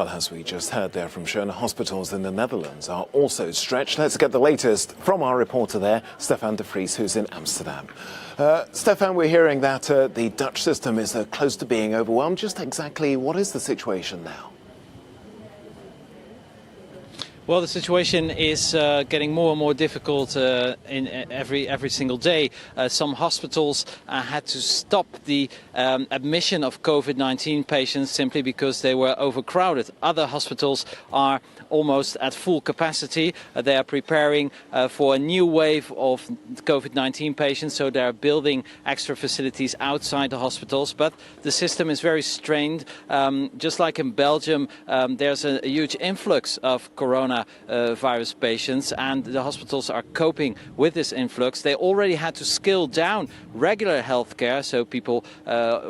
Well, as we just heard there from Schöne, hospitals in the Netherlands are also stretched. Let's get the latest from our reporter there, Stefan de Vries, who's in Amsterdam. Stefan, we're hearing that the Dutch system is close to being overwhelmed. Just exactly what is the situation now? Well, the situation is getting more and more difficult in every single day. Some hospitals had to stop the admission of COVID-19 patients simply because they were overcrowded. Other hospitals are almost at full capacity. They are preparing for a new wave of COVID-19 patients, so they are building extra facilities outside the hospitals. But the system is very strained. Just like in Belgium, there's a huge influx of coronavirus patients, and the hospitals are coping with this influx. They already had to scale down regular healthcare, so people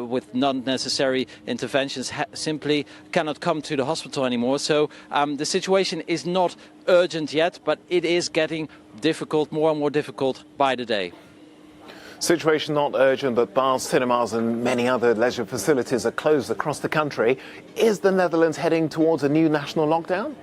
with non-necessary interventions simply cannot come to the hospital anymore. So the situation is not urgent yet, but it is getting difficult, more and more difficult by the day. Situation not urgent, but bars, cinemas and many other leisure facilities are closed across the country. Is the Netherlands heading towards a new national lockdown?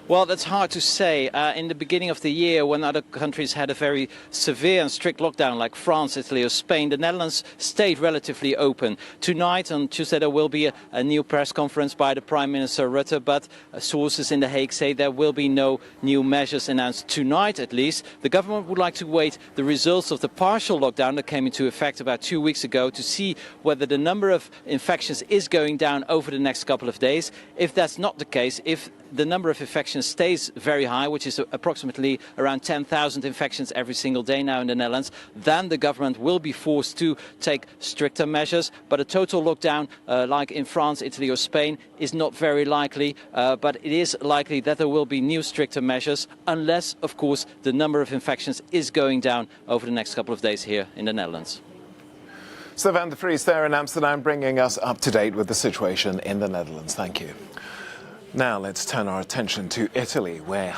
Well, that's hard to say. In the beginning of the year, when other countries had a very severe and strict lockdown, like France, Italy or Spain, the Netherlands stayed relatively open. Tonight, on Tuesday, there will be a new press conference by the Prime Minister Rutte, but sources in The Hague say there will be no new measures announced tonight, at least. The government would like to wait the results of the partial lockdown that came into effect about 2 weeks ago to see whether the number of infections is going down over the next couple of days. If that's not the case, if the number of infections stays very high, which is approximately around 10,000 infections every single day now in the Netherlands, then the government will be forced to take stricter measures. But a total lockdown, like in France, Italy or Spain, is not very likely. But it is likely that there will be new stricter measures, unless, of course, the number of infections is going down over the next couple of days here in the Netherlands. Stefan de Vries there in Amsterdam, bringing us up to date with the situation in the Netherlands. Thank you. Now let's turn our attention to Italy, where